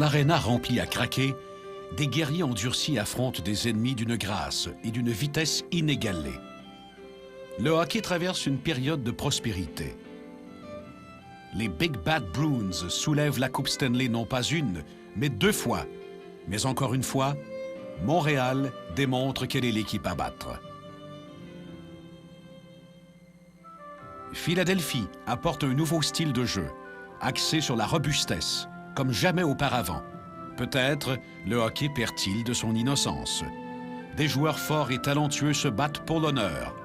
l'aréna remplie à craquer, des guerriers endurcis affrontent des ennemis d'une grâce et d'une vitesse inégalée. Le hockey traverse une période de prospérité. Les Big Bad Bruins soulèvent la Coupe Stanley non pas une, mais 2 fois. Mais encore une fois, Montréal démontre qu'elle est l'équipe à battre. Philadelphie apporte un nouveau style de jeu, axé sur la robustesse, comme jamais auparavant. Peut-être le hockey perd-il de son innocence. Des joueurs forts et talentueux se battent pour l'honneur.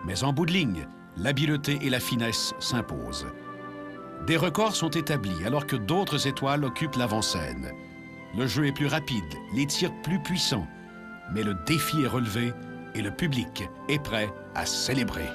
Mais en bout de ligne, l'habileté et la finesse s'imposent. Des records sont établis alors que d'autres étoiles occupent l'avant-scène. Le jeu est plus rapide, les tirs plus puissants. Mais le défi est relevé et le public est prêt à célébrer.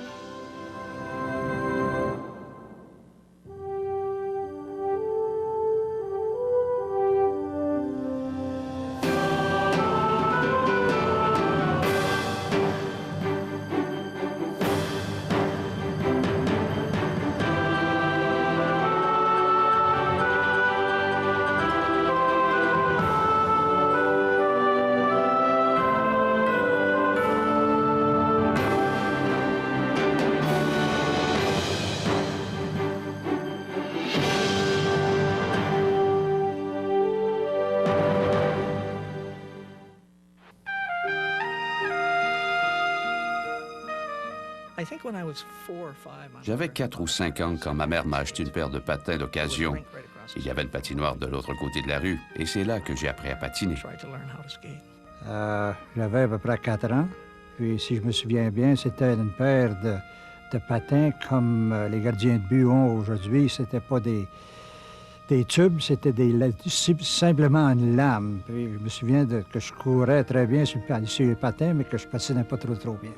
J'avais 4 ou 5 ans quand ma mère m'a acheté une paire de patins d'occasion. Il y avait une patinoire de l'autre côté de la rue, et c'est là que j'ai appris à patiner. J'avais à peu près 4 ans. Puis, si je me souviens bien, c'était une paire de patins comme les gardiens de but ont aujourd'hui. C'était pas des tubes, c'était simplement une lame. Puis, je me souviens que je courais très bien sur les patins, mais que je patinais pas trop bien.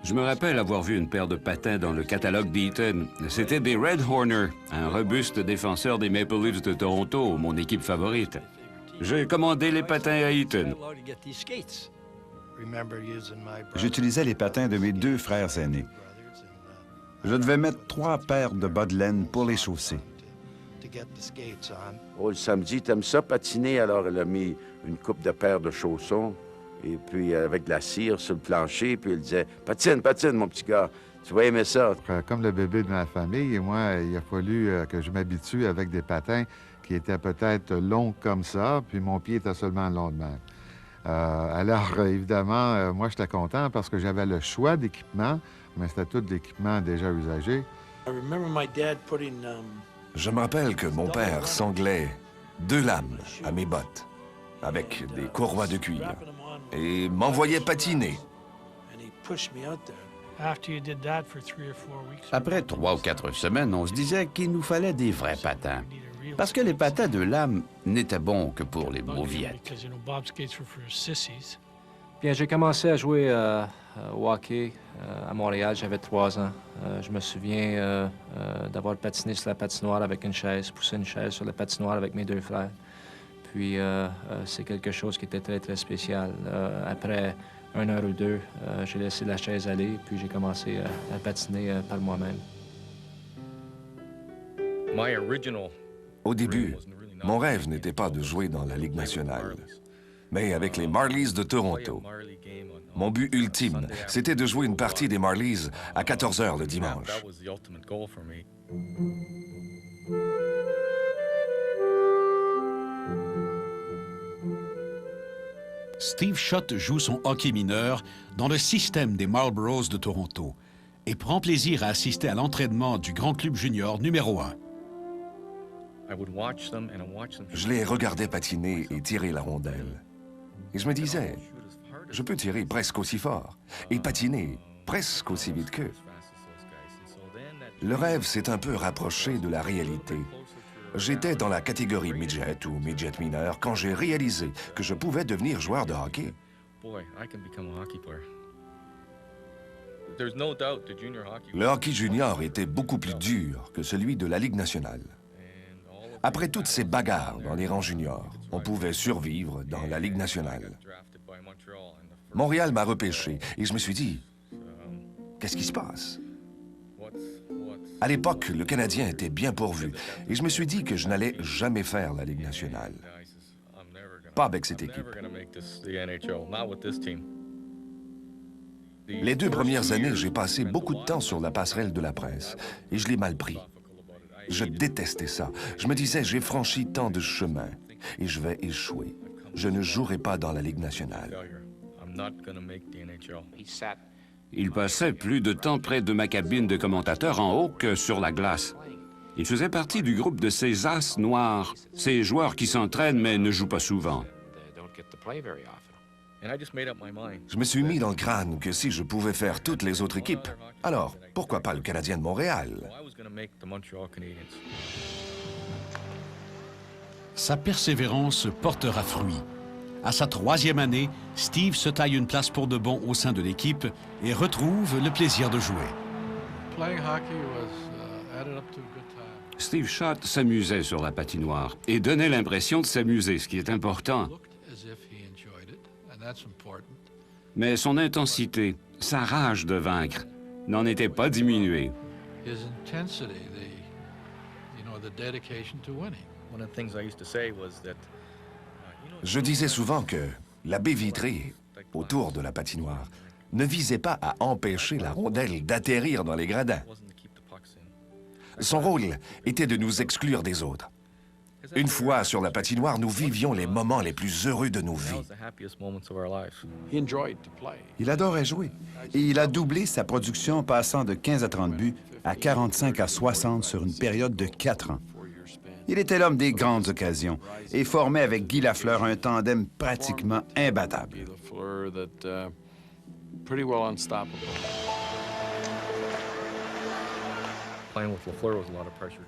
Je me rappelle avoir vu une paire de patins dans le catalogue d'Eaton. C'était des Red Horner, un robuste défenseur des Maple Leafs de Toronto, mon équipe favorite. J'ai commandé les patins à Eaton. J'utilisais les patins de mes 2 frères aînés. Je devais mettre 3 paires de bas de laine pour les chausser. Oh, le samedi, t'aimes ça patiner? Alors, elle a mis une coupe de paires de chaussons. Et puis, avec de la cire sur le plancher, puis il disait « Patine, patine, mon petit gars, tu vas aimer ça. » Comme le bébé de ma famille, moi, il a fallu que je m'habitue avec des patins qui étaient peut-être longs comme ça, puis mon pied était seulement long de même. Alors, évidemment, moi, j'étais content parce que j'avais le choix d'équipement, mais c'était tout l'équipement déjà usagé. Je me rappelle que mon père sanglait 2 lames à mes bottes, avec des courroies de cuir, et m'envoyait patiner. Après 3 ou 4 semaines, on se disait qu'il nous fallait des vrais patins. Parce que les patins de lame n'étaient bons que pour les mauviettes. Bien, j'ai commencé à jouer au hockey à Montréal, j'avais 3 ans. Je me souviens d'avoir patiné sur la patinoire avec une chaise, poussé une chaise sur la patinoire avec mes 2 frères. Puis c'est quelque chose qui était très spécial. Après 1 heure ou 2, j'ai laissé la chaise aller, puis j'ai commencé à patiner par moi-même. Au début, mon rêve n'était pas de jouer dans la Ligue nationale, mais avec les Marlies de Toronto. Mon but ultime, c'était de jouer une partie des Marlies à 14 h le dimanche. Steve Shutt joue son hockey mineur dans le système des Marlboros de Toronto et prend plaisir à assister à l'entraînement du grand club junior numéro 1. Je les regardais patiner et tirer la rondelle. Et je me disais, je peux tirer presque aussi fort et patiner presque aussi vite qu'eux. Le rêve s'est un peu rapproché de la réalité. J'étais dans la catégorie midget ou midget mineur quand j'ai réalisé que je pouvais devenir joueur de hockey. Le hockey junior était beaucoup plus dur que celui de la Ligue nationale. Après toutes ces bagarres dans les rangs juniors, on pouvait survivre dans la Ligue nationale. Montréal m'a repêché et je me suis dit, qu'est-ce qui se passe? À l'époque, le Canadien était bien pourvu et je me suis dit que je n'allais jamais faire la Ligue nationale. Pas avec cette équipe. Les 2 premières années, j'ai passé beaucoup de temps sur la passerelle de la presse et je l'ai mal pris. Je détestais ça. Je me disais, j'ai franchi tant de chemin et je vais échouer. Je ne jouerai pas dans la Ligue nationale. Il passait plus de temps près de ma cabine de commentateur en haut que sur la glace. Il faisait partie du groupe de ces as noirs, ces joueurs qui s'entraînent mais ne jouent pas souvent. Je me suis mis dans le crâne que si je pouvais faire toutes les autres équipes, alors pourquoi pas le Canadien de Montréal? Sa persévérance portera fruit. À sa 3e année, Steve se taille une place pour de bon au sein de l'équipe et retrouve le plaisir de jouer. Steve Schott s'amusait sur la patinoire et donnait l'impression de s'amuser, ce qui est important. Mais son intensité, sa rage de vaincre, n'en était pas diminuée. Je disais souvent que la baie vitrée, autour de la patinoire, ne visait pas à empêcher la rondelle d'atterrir dans les gradins. Son rôle était de nous exclure des autres. Une fois sur la patinoire, nous vivions les moments les plus heureux de nos vies. Il adorait jouer et il a doublé sa production passant de 15 à 30 buts à 45 à 60 sur une période de 4 ans. Il était l'homme des grandes occasions et formait avec Guy Lafleur un tandem pratiquement imbattable.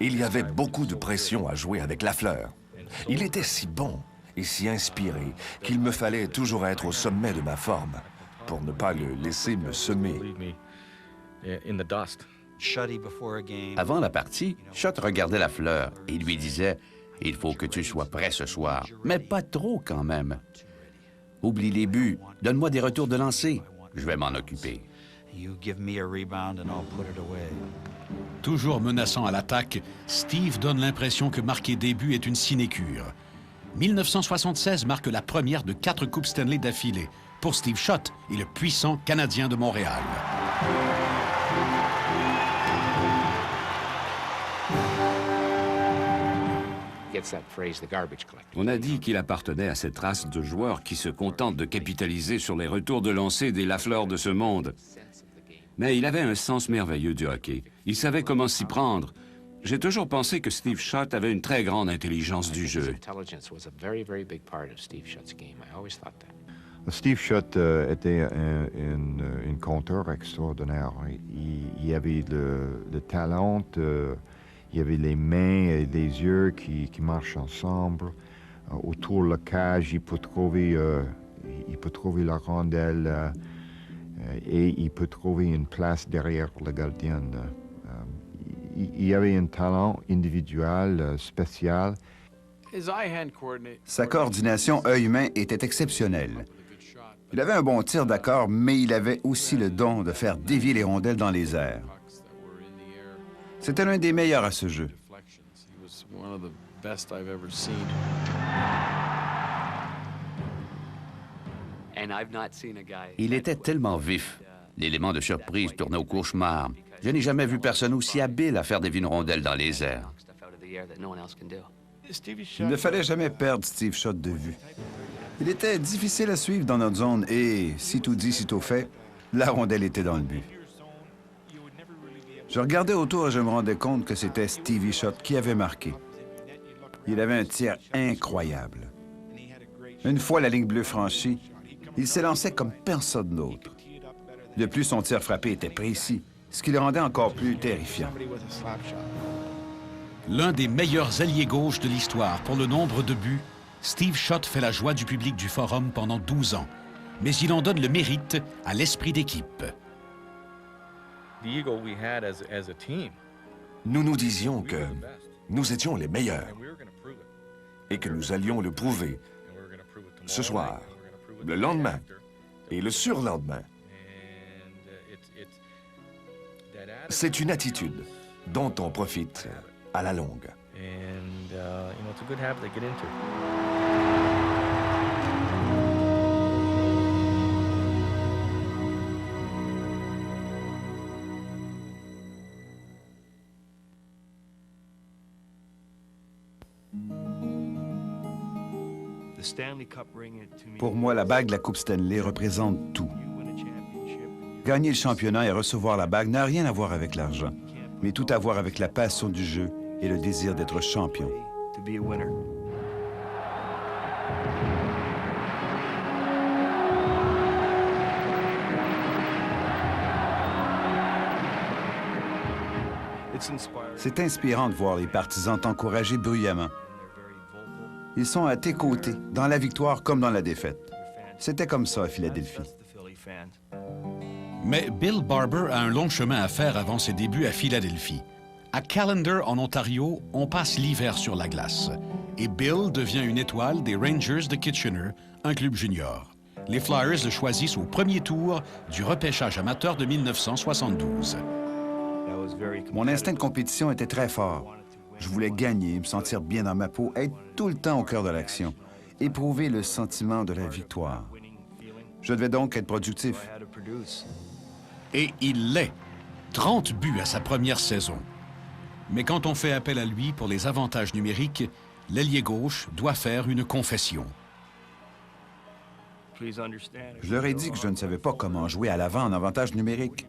Il y avait beaucoup de pression à jouer avec Lafleur. Il était si bon et si inspiré qu'il me fallait toujours être au sommet de ma forme pour ne pas le laisser me semer. Avant la partie, Schott regardait Lafleur et lui disait « Il faut que tu sois prêt ce soir, mais pas trop quand même. Oublie les buts, donne-moi des retours de lancer, je vais m'en occuper. » Toujours menaçant à l'attaque, Steve donne l'impression que marquer des buts est une sinécure. 1976 marque la première de 4 Coupes Stanley d'affilée pour Steve Schott et le puissant Canadien de Montréal. On a dit qu'il appartenait à cette race de joueurs qui se contentent de capitaliser sur les retours de lancer des Lafleur de ce monde. Mais il avait un sens merveilleux du hockey. Il savait comment s'y prendre. J'ai toujours pensé que Steve Schott avait une très grande intelligence du jeu. Steve Schott était un compteur extraordinaire. Il avait le talent, il avait les mains et les yeux qui marchent ensemble. Autour de la cage, il peut trouver la rondelle et il peut trouver une place derrière le gardien. Il avait un talent individuel spécial. Sa coordination œil-main était exceptionnelle. Il avait un bon tir d'accord, mais il avait aussi le don de faire dévier les rondelles dans les airs. C'était l'un des meilleurs à ce jeu. Il était tellement vif. L'élément de surprise tournait au cauchemar. Je n'ai jamais vu personne aussi habile à faire dévier une rondelle dans les airs. Il ne fallait jamais perdre Steve Schott de vue. Il était difficile à suivre dans notre zone et, si tout dit, si tout fait, la rondelle était dans le but. Je regardais autour et je me rendais compte que c'était Stevie Schott qui avait marqué. Il avait un tir incroyable. Une fois la ligne bleue franchie, il s'élançait comme personne d'autre. De plus, son tir frappé était précis, ce qui le rendait encore plus terrifiant. L'un des meilleurs ailiers gauche de l'histoire pour le nombre de buts, Steve Schott fait la joie du public du Forum pendant 12 ans, mais il en donne le mérite à l'esprit d'équipe. Nous nous disions que nous étions les meilleurs et que nous allions le prouver ce soir, le lendemain et le surlendemain. C'est une attitude dont on profite à la longue. It's a good habit to get into. Pour moi, la bague de la Coupe Stanley représente tout. Gagner le championnat et recevoir la bague n'a rien à voir avec l'argent, mais tout à voir avec la passion du jeu et le désir d'être champion. C'est inspirant de voir les partisans t'encourager bruyamment. Ils sont à tes côtés, dans la victoire comme dans la défaite. C'était comme ça à Philadelphie. Mais Bill Barber a un long chemin à faire avant ses débuts à Philadelphie. À Callender, en Ontario, on passe l'hiver sur la glace. Et Bill devient une étoile des Rangers de Kitchener, un club junior. Les Flyers le choisissent au premier tour du repêchage amateur de 1972. Mon instinct de compétition était très fort. Je voulais gagner, me sentir bien dans ma peau, être tout le temps au cœur de l'action, éprouver le sentiment de la victoire. Je devais donc être productif. Et il l'est. 30 buts à sa première saison. Mais quand on fait appel à lui pour les avantages numériques, l'ailier gauche doit faire une confession. Je leur ai dit que je ne savais pas comment jouer à l'avant en avantage numérique.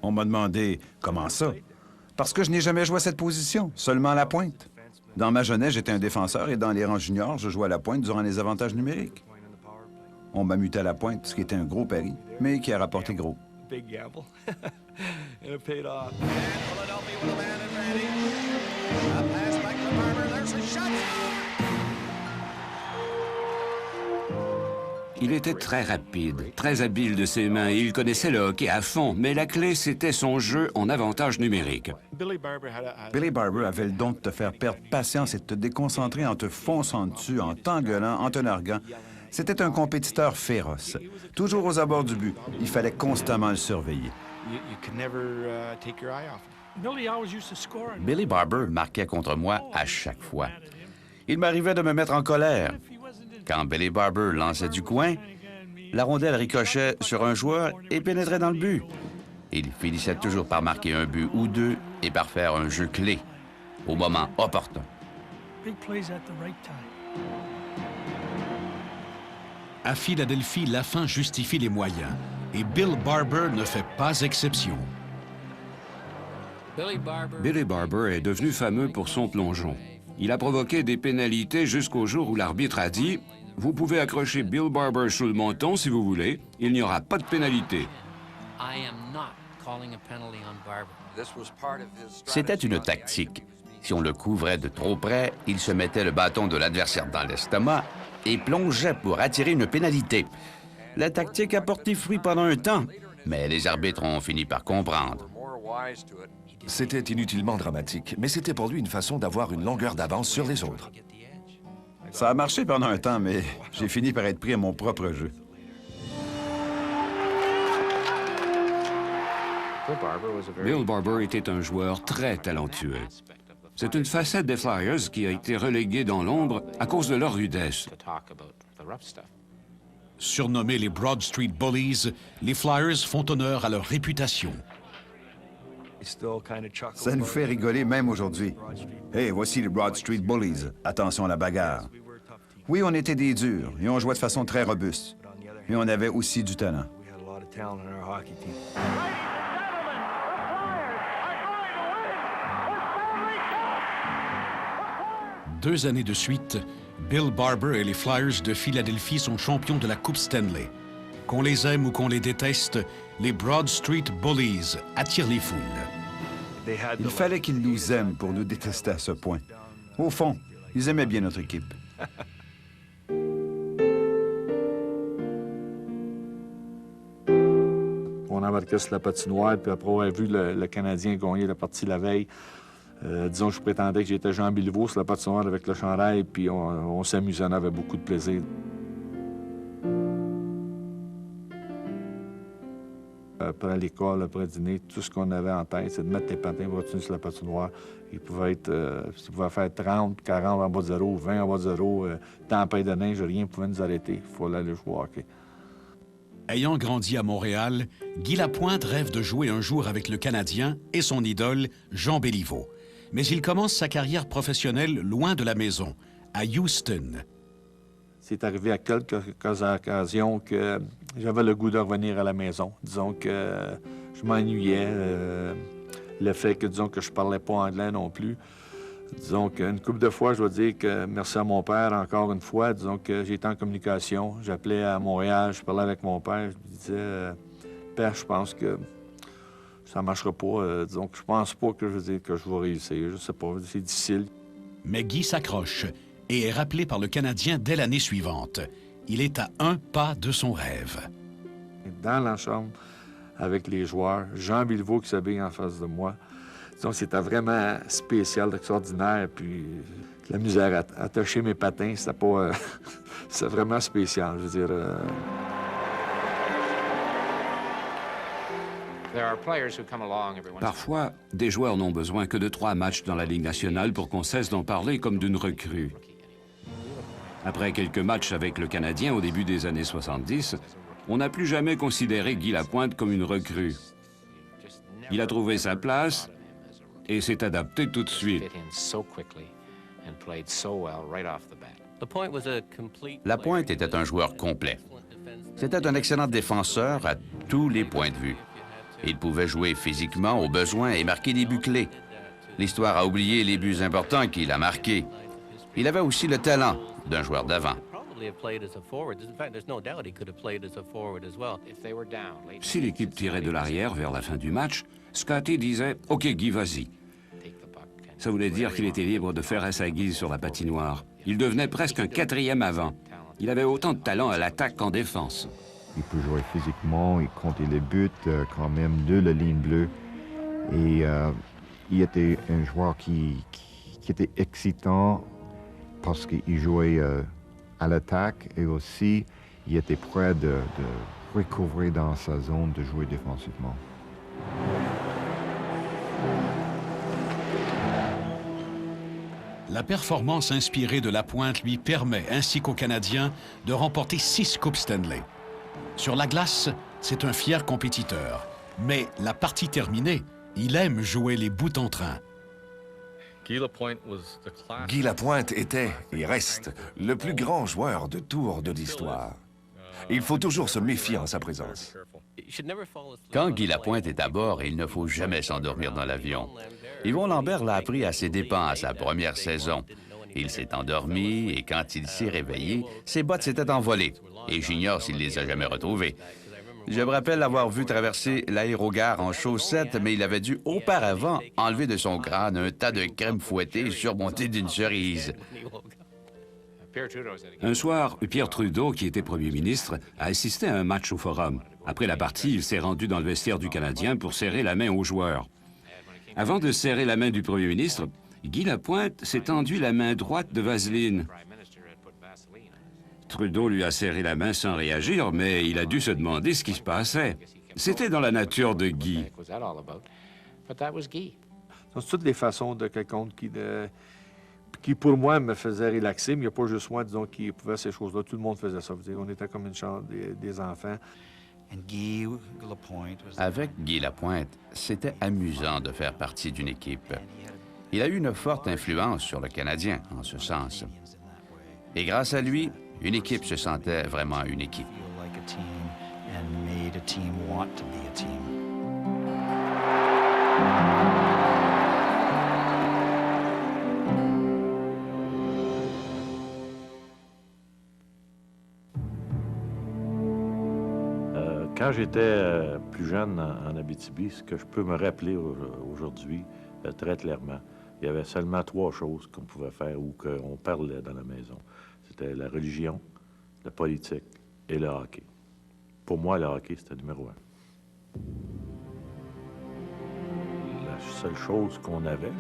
On m'a demandé « Comment ça? » Parce que je n'ai jamais joué à cette position, seulement à la pointe. Dans ma jeunesse, j'étais un défenseur et dans les rangs juniors, je jouais à la pointe durant les avantages numériques. On m'a muté à la pointe, ce qui était un gros pari, mais qui a rapporté gros. Il était très rapide, très habile de ses mains et il connaissait le hockey à fond, mais la clé, c'était son jeu en avantage numérique. Billy Barber avait le don de te faire perdre patience et de te déconcentrer en te fonçant dessus, en t'engueulant, en te narguant. C'était un compétiteur féroce. Toujours aux abords du but, il fallait constamment le surveiller. Billy Barber marquait contre moi à chaque fois. Il m'arrivait de me mettre en colère. Quand Billy Barber lançait du coin, la rondelle ricochait sur un joueur et pénétrait dans le but. Il finissait toujours par marquer un but ou deux et par faire un jeu clé au moment opportun. À Philadelphie, la fin justifie les moyens. Et Bill Barber ne fait pas exception. Billy Barber est devenu fameux pour son plongeon. Il a provoqué des pénalités jusqu'au jour où l'arbitre a dit « Vous pouvez accrocher Bill Barber sous le menton si vous voulez, il n'y aura pas de pénalité. » C'était une tactique. Si on le couvrait de trop près, il se mettait le bâton de l'adversaire dans l'estomac et plongeait pour attirer une pénalité. La tactique a porté fruit pendant un temps, mais les arbitres ont fini par comprendre. C'était inutilement dramatique, mais c'était pour lui une façon d'avoir une longueur d'avance sur les autres. Ça a marché pendant un temps, mais j'ai fini par être pris à mon propre jeu. Bill Barber était un joueur très talentueux. C'est une facette des Flyers qui a été reléguée dans l'ombre à cause de leur rudesse. Surnommés les Broad Street Bullies, les Flyers font honneur à leur réputation. Ça nous fait rigoler même aujourd'hui. Hey, voici les Broad Street Bullies. Attention à la bagarre. Oui, on était des durs et on jouait de façon très robuste. Mais on avait aussi du talent. 2 années de suite, Bill Barber et les Flyers de Philadelphie sont champions de la Coupe Stanley. Qu'on les aime ou qu'on les déteste, les Broad Street Bullies attirent les foules. Il fallait qu'ils nous aiment pour nous détester à ce point. Au fond, ils aimaient bien notre équipe. On embarquait sur la patinoire, puis après avoir vu le Canadien gagner la partie la veille, disons que je prétendais que j'étais Jean Bilvaux sur la patinoire avec le chandail, puis on s'amusait, on avait beaucoup de plaisir. après l'école, après dîner, tout ce qu'on avait en tête, c'est de mettre les patins pour continuer sur la patinoire. Il pouvait faire 30, 40 en bas de zéro, 20 en bas de zéro, tempête de neige, rien ne pouvait nous arrêter. Il fallait aller jouer au hockey. Ayant grandi à Montréal, Guy Lapointe rêve de jouer un jour avec le Canadien et son idole, Jean Béliveau. Mais il commence sa carrière professionnelle loin de la maison, à Houston. C'est arrivé à quelques occasions que j'avais le goût de revenir à la maison. Disons que je m'ennuyais. Le fait que, disons, que je parlais pas anglais non plus. Disons qu'une couple de fois, je dois dire que, merci à mon père, encore une fois, disons que j'ai été en communication. J'appelais à Montréal, je parlais avec mon père, je lui disais, Père, je pense que ça ne marchera pas. Disons que je pense pas que je vais réussir. Je sais pas, c'est difficile. Mais Guy s'accroche et est rappelé par le Canadien dès l'année suivante. Il est à un pas de son rêve. Dans la chambre, avec les joueurs, Jean Béliveau qui s'habille en face de moi. Donc, c'était vraiment spécial, extraordinaire. Puis, la misère à attacher mes patins, c'était pas... c'est vraiment spécial, je veux dire. Parfois, des joueurs n'ont besoin que de 3 matchs dans la Ligue nationale pour qu'on cesse d'en parler comme d'une recrue. Après quelques matchs avec le Canadien au début des années 70, on n'a plus jamais considéré Guy Lapointe comme une recrue. Il a trouvé sa place et s'est adapté tout de suite. Lapointe était un joueur complet. C'était un excellent défenseur à tous les points de vue. Il pouvait jouer physiquement au besoin et marquer des buts clés. L'histoire a oublié les buts importants qu'il a marqués. Il avait aussi le talent d'un joueur d'avant. Si l'équipe tirait de l'arrière vers la fin du match, Scotty disait « OK, Guy, vas-y ». Ça voulait dire qu'il était libre de faire à sa guise sur la patinoire. Il devenait presque un 4e avant. Il avait autant de talent à l'attaque qu'en défense. Il peut jouer physiquement, il comptait les buts quand même de la ligne bleue. Et il était un joueur qui était excitant parce qu'il jouait à l'attaque et aussi il était prêt de recouvrir dans sa zone, de jouer défensivement. La performance inspirée de Lapointe lui permet, ainsi qu'aux Canadiens, de remporter 6 Coupes Stanley. Sur la glace, c'est un fier compétiteur. Mais la partie terminée, il aime jouer les bouts en train. Guy Lapointe était et reste le plus grand joueur de tour de l'histoire. Il faut toujours se méfier en sa présence. Quand Guy Lapointe est à bord, il ne faut jamais s'endormir dans l'avion. Yvon Lambert l'a appris à ses dépens à sa première saison. Il s'est endormi et quand il s'est réveillé, ses bottes s'étaient envolées. Et j'ignore s'il les a jamais retrouvées. Je me rappelle l'avoir vu traverser l'aérogare en chaussettes, mais il avait dû auparavant enlever de son crâne un tas de crème fouettée surmontée d'une cerise. Un soir, Pierre Trudeau, qui était premier ministre, a assisté à un match au Forum. Après la partie, il s'est rendu dans le vestiaire du Canadien pour serrer la main aux joueurs. Avant de serrer la main du premier ministre, Guy Lapointe s'est enduit la main droite de vaseline. Trudeau lui a serré la main sans réagir, mais il a dû se demander ce qui se passait. C'était dans la nature de Guy. C'est toutes les façons de quelqu'un qui, pour moi, me faisait relaxer, mais il n'y a pas juste moi, disons, qui pouvait ces choses-là. Tout le monde faisait ça. On était comme une chambre des enfants. Avec Guy Lapointe, c'était amusant de faire partie d'une équipe. Il a eu une forte influence sur le Canadien, en ce sens. Et grâce à lui, une équipe se sentait vraiment une équipe. Quand j'étais plus jeune en Abitibi, ce que je peux me rappeler aujourd'hui très clairement, il y avait seulement 3 choses qu'on pouvait faire ou qu'on parlait dans la maison. C'était la religion, la politique et le hockey. Pour moi, le hockey, c'était numéro 1. La seule chose qu'on avait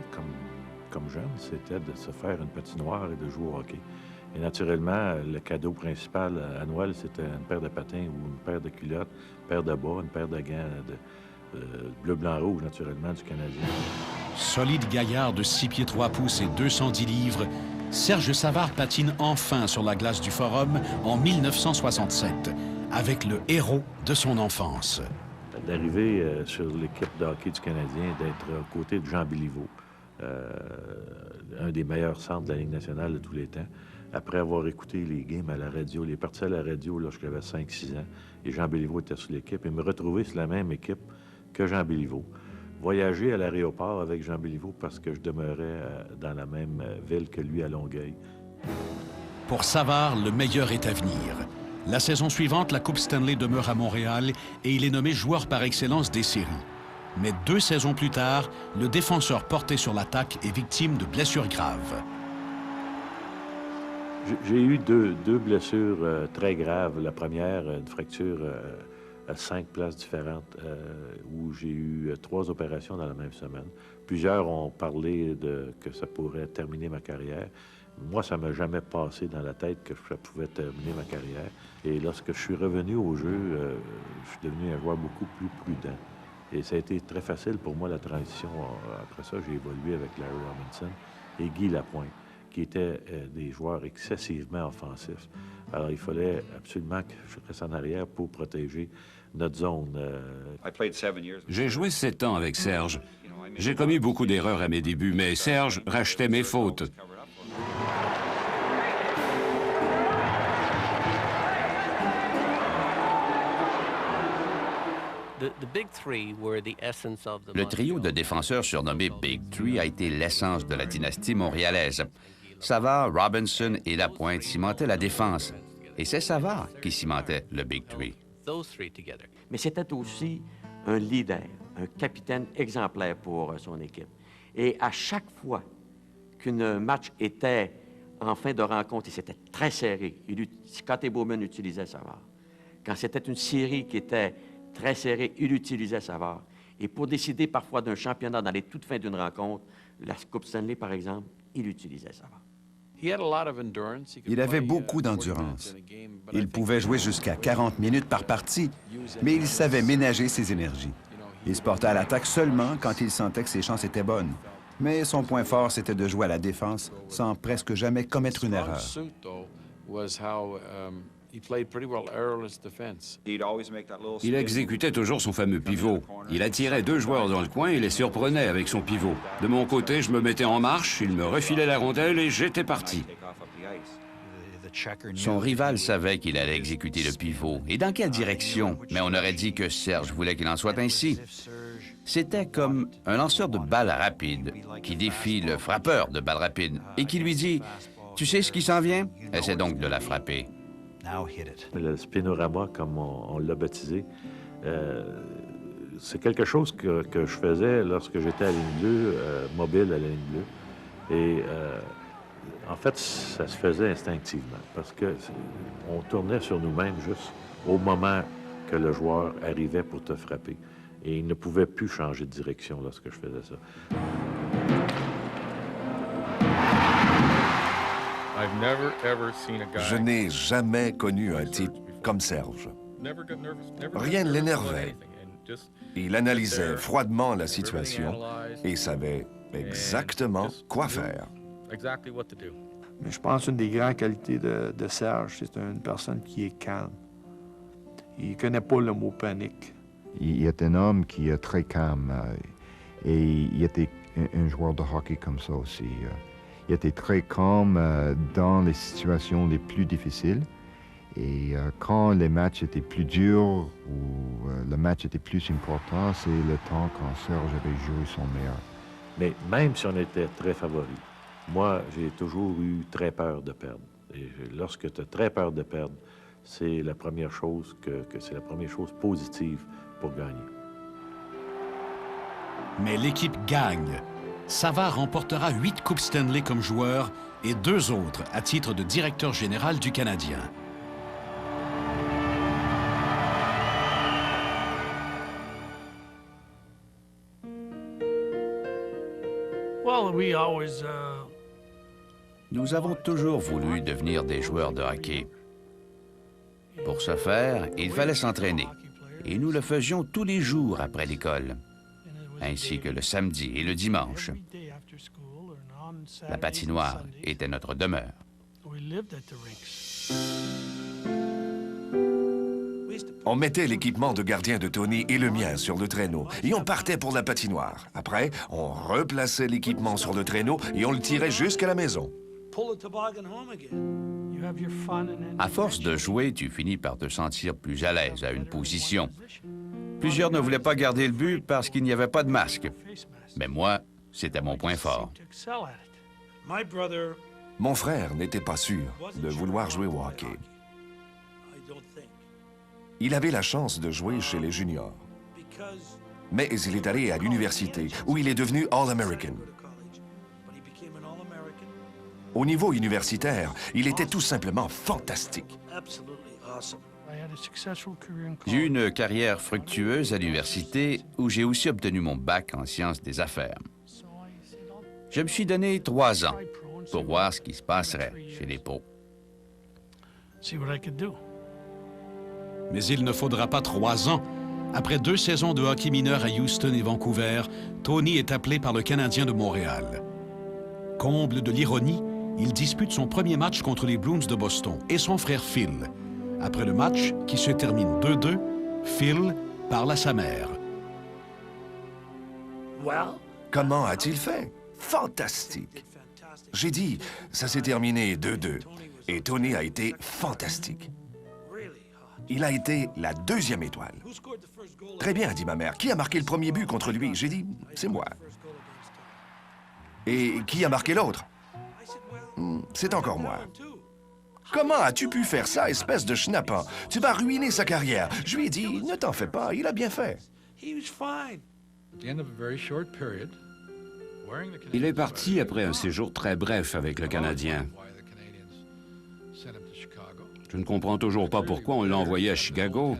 comme jeunes, c'était de se faire une patinoire et de jouer au hockey. Et naturellement, le cadeau principal à Noël, c'était une paire de patins ou une paire de culottes, une paire de bas, une paire de gants de bleu, blanc, rouge, naturellement, du Canadien. Solide gaillard de 6 pieds 3 pouces et 210 livres, Serge Savard patine enfin sur la glace du Forum en 1967, avec le héros de son enfance. D'arriver sur l'équipe de hockey du Canadien, d'être aux côtés de Jean Béliveau, un des meilleurs centres de la Ligue nationale de tous les temps, après avoir écouté les games à la radio, les parties à la radio lorsque j'avais 5-6 ans, et Jean Béliveau était sur l'équipe, et me retrouver sur la même équipe que Jean Béliveau. Voyager à l'aéroport avec Jean Béliveau parce que je demeurais dans la même ville que lui à Longueuil. Pour Savard, le meilleur est à venir. La saison suivante, la Coupe Stanley demeure à Montréal et il est nommé joueur par excellence des séries. Mais 2 saisons plus tard, le défenseur porté sur l'attaque est victime de blessures graves. J'ai eu deux blessures très graves. La première, une fracture à 5 places différentes où j'ai eu 3 opérations dans la même semaine. Plusieurs ont parlé que ça pourrait terminer ma carrière. Moi, ça ne m'a jamais passé dans la tête que ça pouvait terminer ma carrière. Et lorsque je suis revenu au jeu, je suis devenu un joueur beaucoup plus prudent. Et ça a été très facile pour moi, la transition. Après ça, j'ai évolué avec Larry Robinson et Guy Lapointe, qui étaient des joueurs excessivement offensifs. Alors, il fallait absolument que je reste en arrière pour protéger notre zone. J'ai joué 7 ans avec Serge. J'ai commis beaucoup d'erreurs à mes débuts, mais Serge rachetait mes fautes. Le trio de défenseurs surnommé Big Three a été l'essence de la dynastie montréalaise. Savard, Robinson et Lapointe cimentaient la défense. Et c'est Savard qui cimentait le Big Three. Mais c'était aussi un leader, un capitaine exemplaire pour son équipe. Et à chaque fois qu'un match était en fin de rencontre et c'était très serré, Scotty Bowman utilisait Savard. Quand c'était une série qui était très serrée, il utilisait Savard. Et pour décider parfois d'un championnat dans les toutes fins d'une rencontre, la Coupe Stanley par exemple, il utilisait Savard. Il avait beaucoup d'endurance. Il pouvait jouer jusqu'à 40 minutes par partie, mais il savait ménager ses énergies. Il se portait à l'attaque seulement quand il sentait que ses chances étaient bonnes. Mais son point fort, c'était de jouer à la défense sans presque jamais commettre une erreur. Il exécutait toujours son fameux pivot. Il attirait 2 joueurs dans le coin et les surprenait avec son pivot. De mon côté, je me mettais en marche, il me refilait la rondelle et j'étais parti. Son rival savait qu'il allait exécuter le pivot. Et dans quelle direction? Mais on aurait dit que Serge voulait qu'il en soit ainsi. C'était comme un lanceur de balles rapides qui défie le frappeur de balles rapides et qui lui dit « Tu sais ce qui s'en vient? Essaie donc de la frapper. » Le spinorama, comme on l'a baptisé, c'est quelque chose que je faisais lorsque j'étais à la ligne bleue, mobile à la ligne bleue. Et en fait, ça se faisait instinctivement parce qu'on tournait sur nous-mêmes juste au moment que le joueur arrivait pour te frapper. Et il ne pouvait plus changer de direction lorsque je faisais ça. Je n'ai jamais connu un type comme Serge. Rien ne l'énervait. Il analysait froidement la situation et savait exactement quoi faire. Mais je pense qu'une des grandes qualités de Serge, c'est une personne qui est calme. Il ne connaît pas le mot panique. Il est un homme qui est très calme et il était un joueur de hockey comme ça aussi. Il était très calme dans les situations les plus difficiles. Et quand les matchs étaient plus durs ou le match était plus important, c'est le temps quand Serge avait joué son meilleur. Mais même si on était très favoris, moi, j'ai toujours eu très peur de perdre. Et lorsque tu as très peur de perdre, c'est la première chose c'est la première chose positive pour gagner. Mais l'équipe gagne. Savard remportera 8 Coupes Stanley comme joueur et 2 autres à titre de directeur général du Canadien. Nous avons toujours voulu devenir des joueurs de hockey. Pour ce faire, il fallait s'entraîner. Et nous le faisions tous les jours après l'école, ainsi que le samedi et le dimanche. La patinoire était notre demeure. On mettait l'équipement de gardien de Tony et le mien sur le traîneau et on partait pour la patinoire. Après, on replaçait l'équipement sur le traîneau et on le tirait jusqu'à la maison. À force de jouer, tu finis par te sentir plus à l'aise à une position. Plusieurs ne voulaient pas garder le but parce qu'il n'y avait pas de masque. Mais moi, c'était mon point fort. Mon frère n'était pas sûr de vouloir jouer au hockey. Il avait la chance de jouer chez les juniors. Mais il est allé à l'université, où il est devenu All-American. Au niveau universitaire, il était tout simplement fantastique. J'ai eu une carrière fructueuse à l'université où j'ai aussi obtenu mon bac en sciences des affaires. Je me suis donné 3 ans pour voir ce qui se passerait chez les pros. Mais il ne faudra pas 3 ans. Après 2 saisons de hockey mineur à Houston et Vancouver, Tony est appelé par le Canadien de Montréal. Comble de l'ironie, il dispute son premier match contre les Bruins de Boston et son frère Phil. Après le match, qui se termine 2-2, Phil parle à sa mère. Comment a-t-il fait? Fantastique! J'ai dit, ça s'est terminé 2-2. Et Tony a été fantastique. Il a été la 2e étoile. Très bien, dit ma mère. Qui a marqué le premier but contre lui? J'ai dit, c'est moi. Et qui a marqué l'autre? C'est encore moi. Comment as-tu pu faire ça, espèce de schnappant? Tu vas ruiner sa carrière. Je lui ai dit, ne t'en fais pas, il a bien fait. Il est parti après un séjour très bref avec le Canadien. Je ne comprends toujours pas pourquoi on l'a envoyé à Chicago.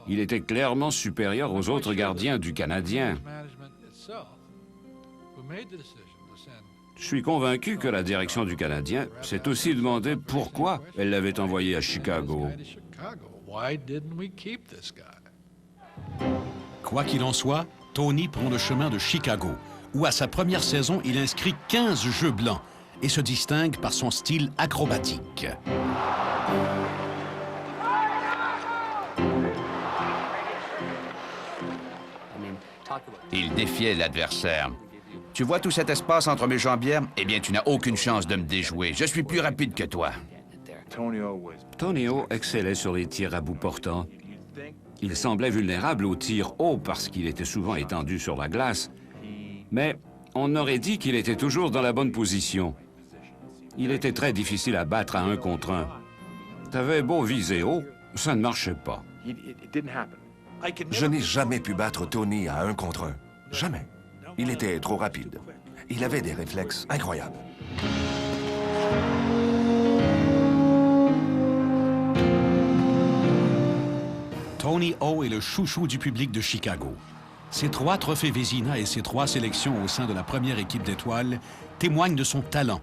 Il était clairement supérieur aux autres gardiens du Canadien. Je suis convaincu que la direction du Canadien s'est aussi demandé pourquoi elle l'avait envoyé à Chicago. Quoi qu'il en soit, Tony prend le chemin de Chicago, où à sa première saison, il inscrit 15 jeux blancs et se distingue par son style acrobatique. Il défiait l'adversaire. Tu vois tout cet espace entre mes jambières? Eh bien, tu n'as aucune chance de me déjouer. Je suis plus rapide que toi. Tony O excellait sur les tirs à bout portant. Il semblait vulnérable aux tirs hauts parce qu'il était souvent étendu sur la glace. Mais on aurait dit qu'il était toujours dans la bonne position. Il était très difficile à battre à 1 contre 1. T'avais beau viser haut, ça ne marchait pas. Je n'ai jamais pu battre Tony à 1 contre 1. Jamais. Il était trop rapide. Il avait des réflexes incroyables. Tony O est le chouchou du public de Chicago. Ses 3 trophées Vézina et ses 3 sélections au sein de la première équipe d'étoiles témoignent de son talent.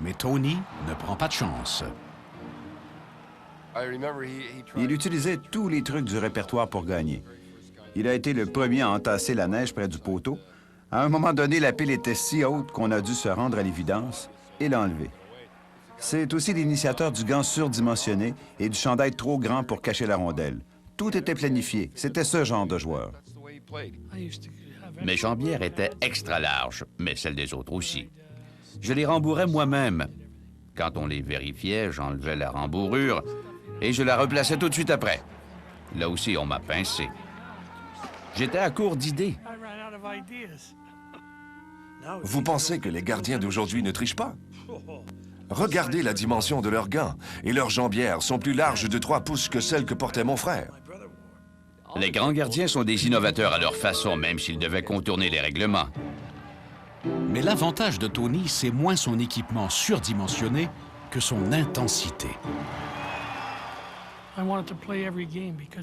Mais Tony ne prend pas de chance. Il utilisait tous les trucs du répertoire pour gagner. Il a été le premier à entasser la neige près du poteau. À un moment donné, la pile était si haute qu'on a dû se rendre à l'évidence et l'enlever. C'est aussi l'initiateur du gant surdimensionné et du chandail trop grand pour cacher la rondelle. Tout était planifié. C'était ce genre de joueur. Mes jambières étaient extra larges, mais celles des autres aussi. Je les rembourrais moi-même. Quand on les vérifiait, j'enlevais la rembourrure et je la replaçais tout de suite après. Là aussi, on m'a pincé. J'étais à court d'idées. Vous pensez que les gardiens d'aujourd'hui ne trichent pas? Regardez la dimension de leurs gants, et leurs jambières sont plus larges de 3 pouces que celles que portait mon frère. Les grands gardiens sont des innovateurs à leur façon, même s'ils devaient contourner les règlements. Mais l'avantage de Tony, c'est moins son équipement surdimensionné que son intensité.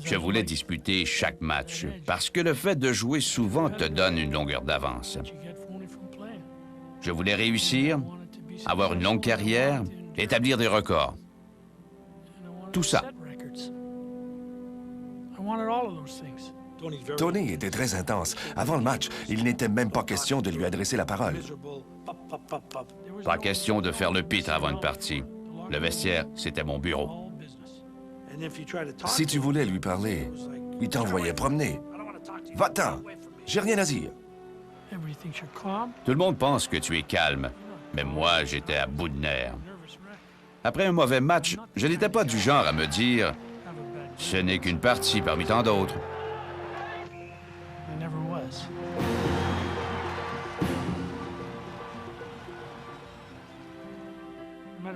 Je voulais disputer chaque match, parce que le fait de jouer souvent te donne une longueur d'avance. Je voulais réussir avoir une longue carrière, établir des records. Tout ça. Tony était très intense. Avant le match, il n'était même pas question de lui adresser la parole. Pas question de faire le pitre avant une partie. Le vestiaire, c'était mon bureau. Si tu voulais lui parler, il t'envoyait promener. Va-t'en, j'ai rien à dire. Tout le monde pense que tu es calme, mais moi, j'étais à bout de nerfs. Après un mauvais match, je n'étais pas du genre à me dire « ce n'est qu'une partie parmi tant d'autres ».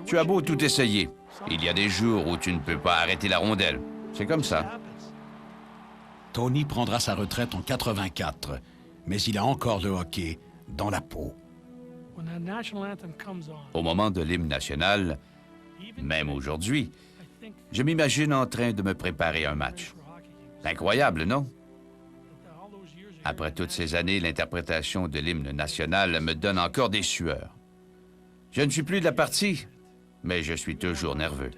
Tu as beau tout essayer, il y a des jours où tu ne peux pas arrêter la rondelle. C'est comme ça. Tony prendra sa retraite en 84, mais il a encore le hockey dans la peau. Au moment de l'hymne national, même aujourd'hui, je m'imagine en train de me préparer un match. Incroyable, non? Après toutes ces années, l'interprétation de l'hymne national me donne encore des sueurs. Je ne suis plus de la partie, mais je suis toujours nerveux.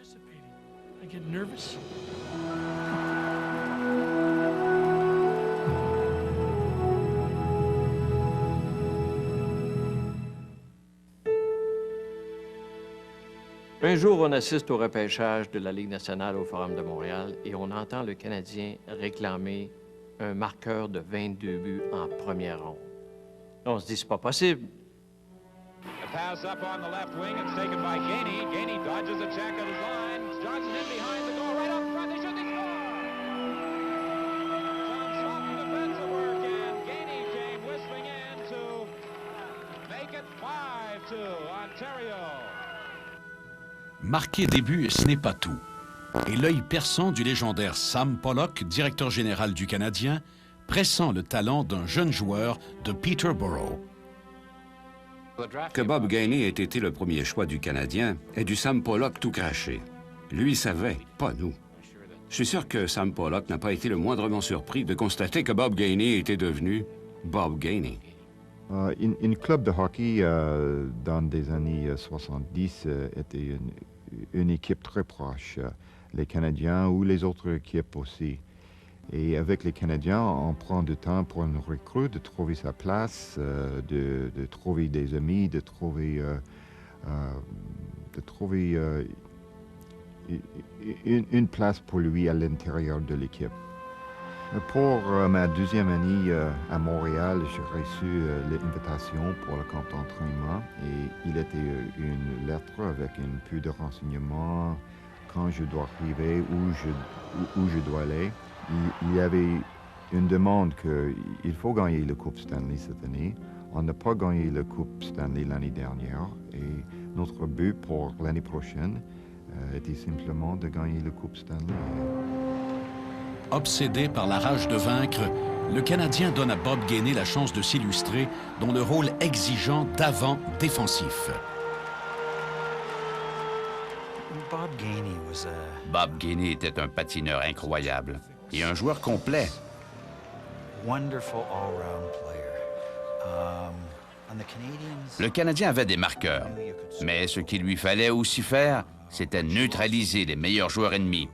Un jour, on assiste au repêchage de la Ligue nationale au Forum de Montréal et on entend le Canadien réclamer un marqueur de 22 buts en première ronde. On se dit, c'est pas possible. A pass up on the left wing. It's taken by Gainey. Gainey dodges a check at his line. Johnson in behind the goal, right up front. They shoot, they score! Some soft defensive work, and Gainey came whistling in to make it 5-2, Ontario. Marquer des buts, ce n'est pas tout. Et l'œil perçant du légendaire Sam Pollock, directeur général du Canadien, pressent le talent d'un jeune joueur de Peterborough. Que Bob Gainey ait été le premier choix du Canadien est du Sam Pollock tout craché. Lui savait, pas nous. Je suis sûr que Sam Pollock n'a pas été le moindrement surpris de constater que Bob Gainey était devenu Bob Gainey. Une club de hockey dans les années 70 était une équipe très proche. Les Canadiens ou les autres équipes aussi. Et avec les Canadiens, on prend du temps pour une recrue de trouver sa place, de trouver des amis, de trouver une place pour lui à l'intérieur de l'équipe. Pour ma deuxième année à Montréal, j'ai reçu l'invitation pour le camp d'entraînement et il était une lettre avec un peu de renseignements quand je dois arriver, où je dois aller. Il y avait une demande qu'il faut gagner la Coupe Stanley cette année. On n'a pas gagné la Coupe Stanley l'année dernière et notre but pour l'année prochaine était simplement de gagner la Coupe Stanley. Obsédé par la rage de vaincre, le Canadien donne à Bob Gainey la chance de s'illustrer dans le rôle exigeant d'avant défensif. Bob Gainey était un patineur incroyable et un joueur complet. Le Canadien avait des marqueurs, mais ce qu'il lui fallait aussi faire, c'était neutraliser les meilleurs joueurs ennemis.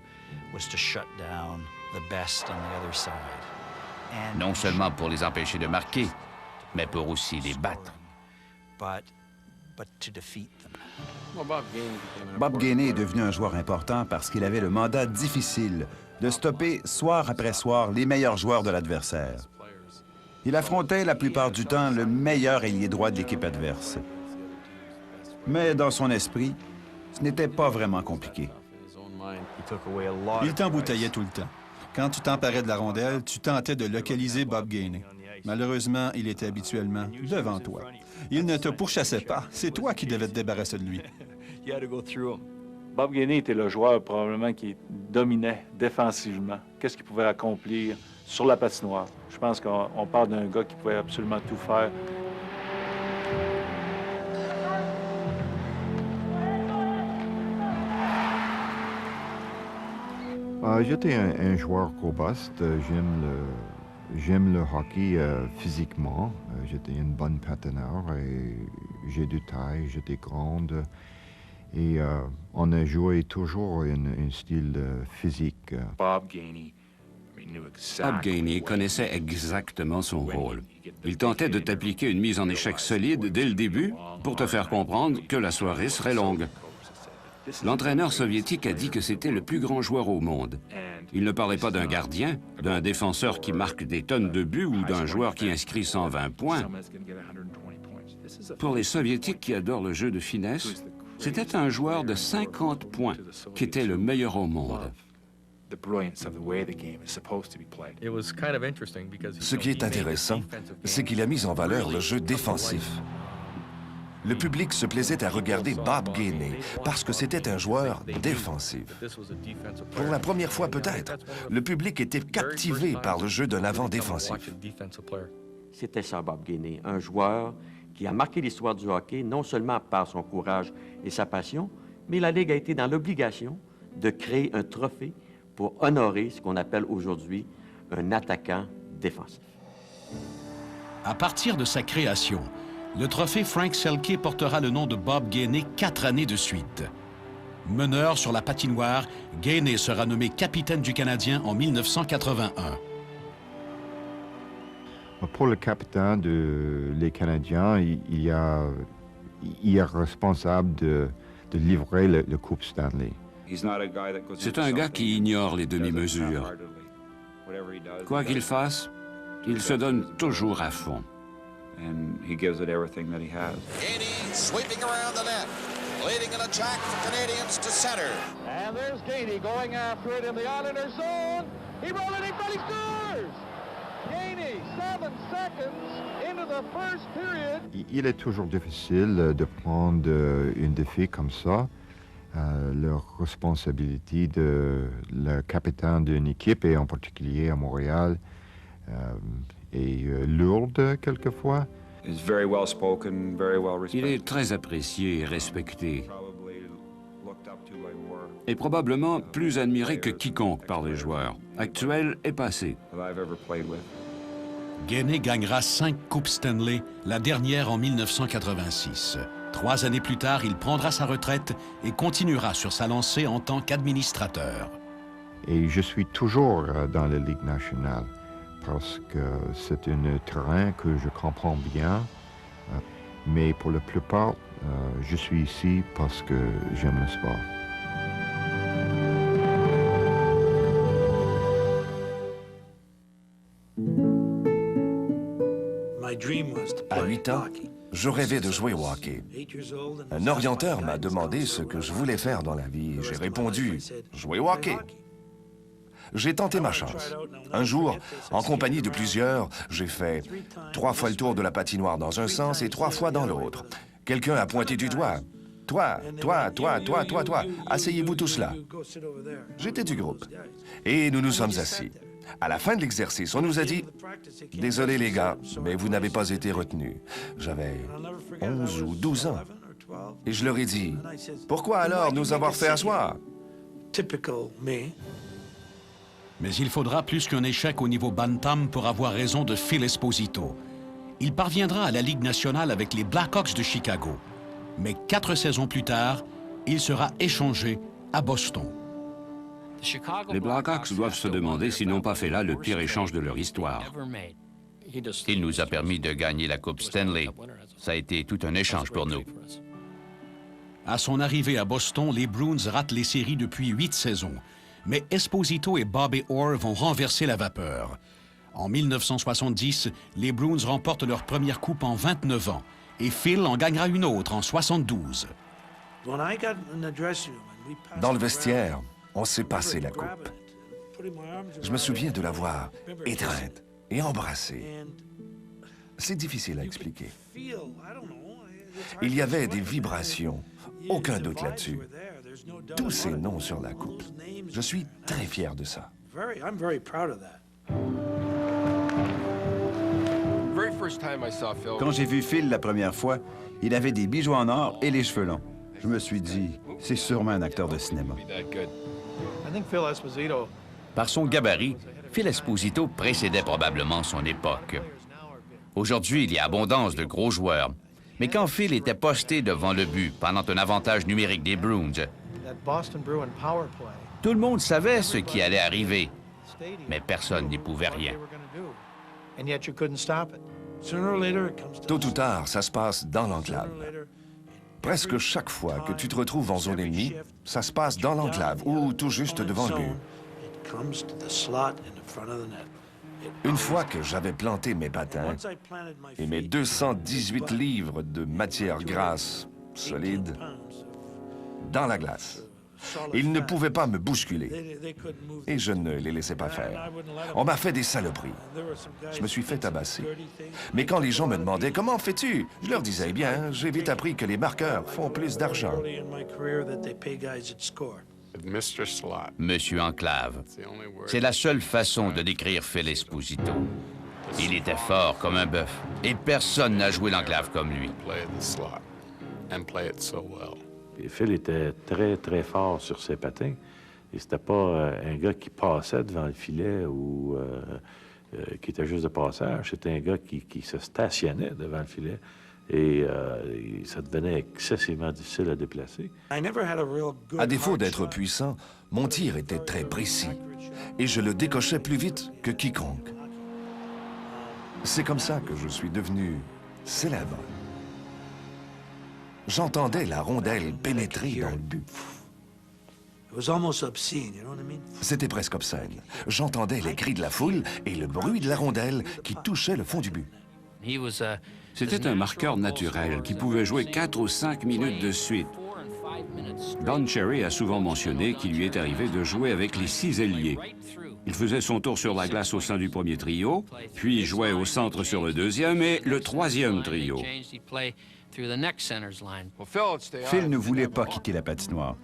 Non seulement pour les empêcher de marquer, mais pour aussi les battre. Bob Gainey est devenu un joueur important parce qu'il avait le mandat difficile de stopper soir après soir les meilleurs joueurs de l'adversaire. Il affrontait la plupart du temps le meilleur ailier droit de l'équipe adverse. Mais dans son esprit, ce n'était pas vraiment compliqué. Il t'embouteillait tout le temps. Quand tu t'emparais de la rondelle, tu tentais de localiser Bob Gainey. Malheureusement, il était habituellement devant toi. Il ne te pourchassait pas. C'est toi qui devais te débarrasser de lui. Bob Gainey était le joueur probablement qui dominait défensivement. Qu'est-ce qu'il pouvait accomplir sur la patinoire? Je pense qu'on parle d'un gars qui pouvait absolument tout faire. J'étais un joueur robuste. J'aime le hockey physiquement. J'étais une bonne patineur et j'ai de taille, j'étais grande. Et on a joué toujours un style physique. Bob Gainey connaissait exactement son rôle. Il tentait de t'appliquer une mise en échec solide dès le début pour te faire comprendre que la soirée serait longue. L'entraîneur soviétique a dit que c'était le plus grand joueur au monde. Il ne parlait pas d'un gardien, d'un défenseur qui marque des tonnes de buts ou d'un joueur qui inscrit 120 points. Pour les soviétiques qui adorent le jeu de finesse, c'était un joueur de 50 points qui était le meilleur au monde. Ce qui est intéressant, c'est qu'il a mis en valeur le jeu défensif. Le public se plaisait à regarder Bob Gainey parce que c'était un joueur défensif. Pour la première fois peut-être, le public était captivé par le jeu d'un avant défensif. C'était ça, Bob Gainey, un joueur qui a marqué l'histoire du hockey non seulement par son courage et sa passion, mais la Ligue a été dans l'obligation de créer un trophée pour honorer ce qu'on appelle aujourd'hui un attaquant défensif. À partir de sa création, le trophée Frank Selke portera le nom de Bob Gainey 4 années de suite. Meneur sur la patinoire, Gainey sera nommé capitaine du Canadien en 1981. Pour le capitaine des Canadiens, il est responsable de livrer le Coupe Stanley. C'est un gars qui ignore les demi-mesures. Quoi qu'il fasse, il se donne toujours à fond. Gainey sweeping around the net, leading an attack for Canadians to center. And there's Gainey going after it in the Islander zone. He rolled it in, but he scores! Gainey, 7 seconds into the first period. Il est toujours difficile de prendre une défi comme ça. La responsabilité de le capitaine d'une équipe, et en particulier à Montréal, est lourde quelquefois. Il est très apprécié et respecté. Et probablement plus admiré que quiconque par les joueurs, actuels et passés. Gainey gagnera 5 Coupes Stanley, la dernière en 1986. 3 années plus tard, il prendra sa retraite et continuera sur sa lancée en tant qu'administrateur. Et je suis toujours dans la Ligue nationale parce que c'est un terrain que je comprends bien. Mais pour la plupart, je suis ici parce que j'aime le sport. À 8 ans, je rêvais de jouer au hockey. Un orienteur m'a demandé ce que je voulais faire dans la vie. J'ai répondu « jouer au hockey ». J'ai tenté ma chance. Un jour, en compagnie de plusieurs, j'ai fait 3 fois le tour de la patinoire dans un sens et 3 fois dans l'autre. Quelqu'un a pointé du doigt. « Toi, asseyez-vous tous là. » J'étais du groupe. Et nous nous sommes assis. À la fin de l'exercice, on nous a dit « Désolé les gars, mais vous n'avez pas été retenus. » J'avais 11 ou 12 ans. Et je leur ai dit « Pourquoi alors nous avoir fait asseoir? » Mais il faudra plus qu'un échec au niveau Bantam pour avoir raison de Phil Esposito. Il parviendra à la Ligue nationale avec les Blackhawks de Chicago. Mais 4 saisons plus tard, il sera échangé à Boston. Les Blackhawks doivent se demander s'ils n'ont pas fait là le pire échange de leur histoire. Il nous a permis de gagner la Coupe Stanley. Ça a été tout un échange pour nous. À son arrivée à Boston, les Bruins ratent les séries depuis 8 saisons. Mais Esposito et Bobby Orr vont renverser la vapeur. En 1970, les Bruins remportent leur première coupe en 29 ans. Et Phil en gagnera une autre en 72. Dans le vestiaire, on s'est passé la coupe. Je me souviens de l'avoir étreinte et embrassée. C'est difficile à expliquer. Il y avait des vibrations, aucun doute là-dessus. Tous ces noms sur la coupe. Je suis très fier de ça. Quand j'ai vu Phil la première fois, il avait des bijoux en or et les cheveux longs. Je me suis dit, c'est sûrement un acteur de cinéma. Par son gabarit, Phil Esposito précédait probablement son époque. Aujourd'hui, il y a abondance de gros joueurs, Mais quand Phil était posté devant le but pendant un avantage numérique des Bruins, tout le monde savait ce qui allait arriver, mais personne n'y pouvait rien. Tôt ou tard, ça se passe dans l'enclave. Presque chaque fois que tu te retrouves en zone ennemie, ça se passe dans l'enclave ou tout juste devant le but. Une fois que j'avais planté mes patins et mes 218 livres de matière grasse solide dans la glace, ils ne pouvaient pas me bousculer. Et je ne les laissais pas faire. On m'a fait des saloperies. Je me suis fait tabasser. Mais quand les gens me demandaient « Comment fais-tu? » je leur disais « Eh bien, j'ai vite appris que les marqueurs font plus d'argent. » Monsieur Enclave, c'est la seule façon de décrire Phil Esposito. Il était fort comme un bœuf, et personne n'a joué l'enclave comme lui. Et Phil était très, très fort sur ses patins. Et c'était pas un gars qui passait devant le filet ou qui était juste de passage. C'était un gars qui se stationnait devant le filet. Et ça devenait excessivement difficile à déplacer. À défaut d'être puissant, mon tir était très précis. Et je le décochais plus vite que quiconque. C'est comme ça que je suis devenu célèbre. J'entendais la rondelle pénétrer dans le but. C'était presque obscène. J'entendais les cris de la foule et le bruit de la rondelle qui touchait le fond du but. C'était un marqueur naturel qui pouvait jouer 4 ou 5 minutes de suite. Don Cherry a souvent mentionné qu'il lui est arrivé de jouer avec les 6 ailiers. Il faisait son tour sur la glace au sein du premier trio, puis jouait au centre sur le deuxième et le troisième trio. Phil ne voulait pas quitter la patinoire.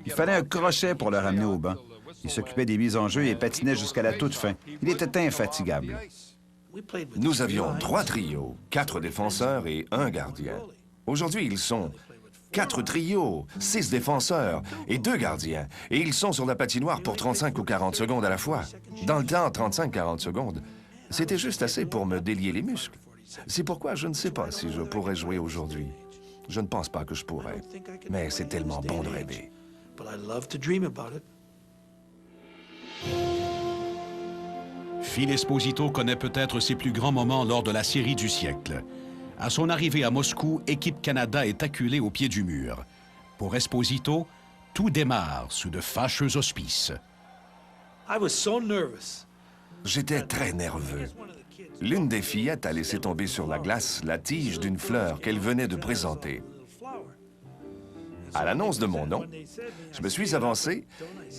Il fallait un crochet pour le ramener au banc. Il s'occupait des mises en jeu et patinait jusqu'à la toute fin. Il était infatigable. Nous avions 3 trios, 4 défenseurs et 1 gardien. Aujourd'hui, ils sont 4 trios, 6 défenseurs et 2 gardiens. Et ils sont sur la patinoire pour 35 ou 40 secondes à la fois. Dans le temps, 35-40 secondes, c'était juste assez pour me délier les muscles. C'est pourquoi je ne sais pas si je pourrais jouer aujourd'hui. Je ne pense pas que je pourrais. Mais c'est tellement bon de rêver. Phil Esposito connaît peut-être ses plus grands moments lors de la série du siècle. À son arrivée à Moscou, Équipe Canada est acculée au pied du mur. Pour Esposito, tout démarre sous de fâcheux auspices. J'étais très nerveux. L'une des fillettes a laissé tomber sur la glace la tige d'une fleur qu'elle venait de présenter. À l'annonce de mon nom, je me suis avancé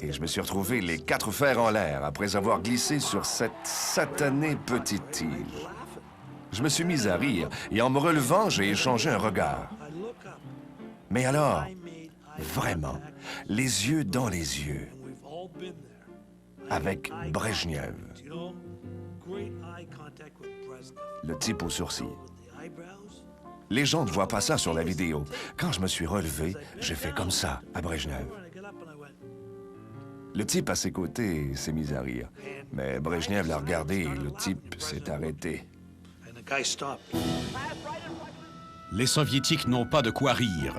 et je me suis retrouvé les 4 fers en l'air après avoir glissé sur cette satanée petite tige. Je me suis mis à rire et en me relevant, j'ai échangé un regard. Mais alors, vraiment, les yeux dans les yeux, avec Brejnev, le type aux sourcils. Les gens ne voient pas ça sur la vidéo. Quand je me suis relevé, j'ai fait comme ça à Brejnev. Le type à ses côtés s'est mis à rire. Mais Brejnev l'a regardé et le type s'est arrêté. Les Soviétiques n'ont pas de quoi rire.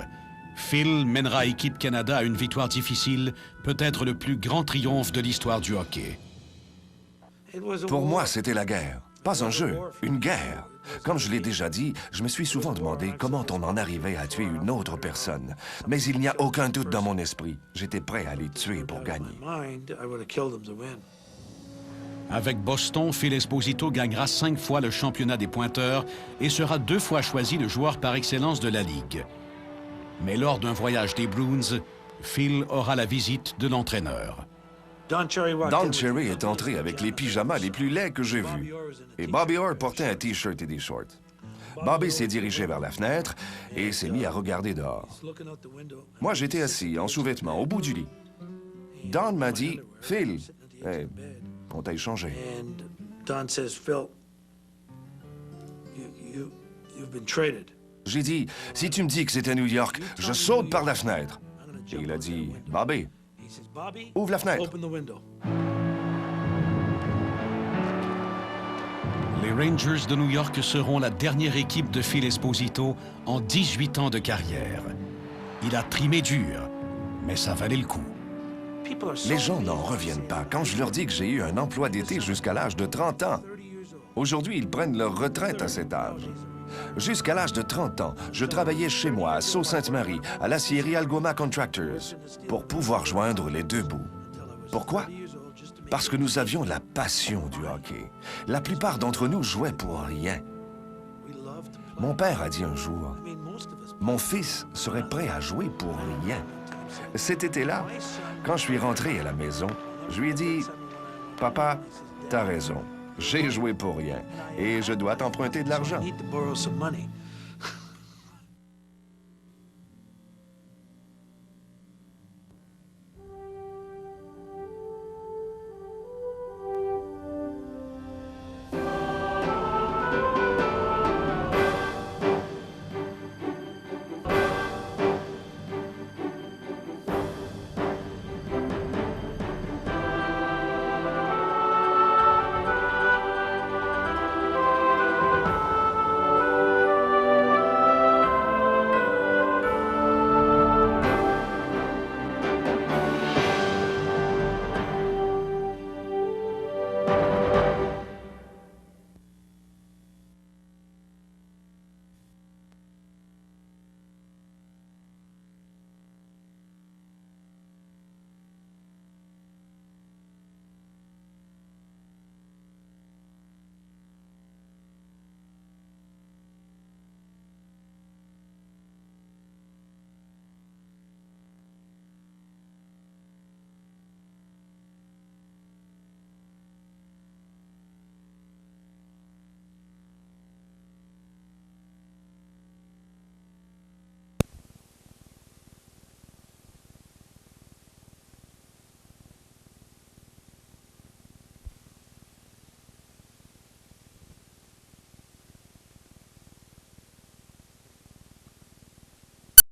Phil mènera Équipe Canada à une victoire difficile, peut-être le plus grand triomphe de l'histoire du hockey. Pour moi, c'était la guerre. Pas un jeu, une guerre. Comme je l'ai déjà dit, je me suis souvent demandé comment on en arrivait à tuer une autre personne. Mais il n'y a aucun doute dans mon esprit. J'étais prêt à les tuer pour gagner. Avec Boston, Phil Esposito gagnera 5 fois le championnat des pointeurs et sera 2 fois choisi le joueur par excellence de la Ligue. Mais lors d'un voyage des Bruins, Phil aura la visite de l'entraîneur. Don Cherry est entré avec les pyjamas les plus laids que j'ai vus. Et Bobby Orr portait un T-shirt et des shorts. Bobby s'est dirigé vers la fenêtre et s'est mis à regarder dehors. Moi, j'étais assis, en sous-vêtements, au bout du lit. Don m'a dit, « Phil, hey, on t'a échangé. » J'ai dit, « Si tu me dis que c'est à New York, je saute par la fenêtre. » Et il a dit, « Bobby, ouvre la fenêtre. » Les Rangers de New York seront la dernière équipe de Phil Esposito en 18 ans de carrière. Il a trimé dur, mais ça valait le coup. Les gens n'en reviennent pas quand je leur dis que j'ai eu un emploi d'été jusqu'à l'âge de 30 ans. Aujourd'hui, ils prennent leur retraite à cet âge. Jusqu'à l'âge de 30 ans, je travaillais chez moi à Sault-Sainte-Marie, à l'acierie Algoma Contractors, pour pouvoir joindre les deux bouts. Pourquoi? Parce que nous avions la passion du hockey. La plupart d'entre nous jouaient pour rien. Mon père a dit un jour, « Mon fils serait prêt à jouer pour rien. » Cet été-là, quand je suis rentré à la maison, je lui ai dit, « Papa, t'as raison. J'ai joué pour rien et je dois t'emprunter de l'argent. »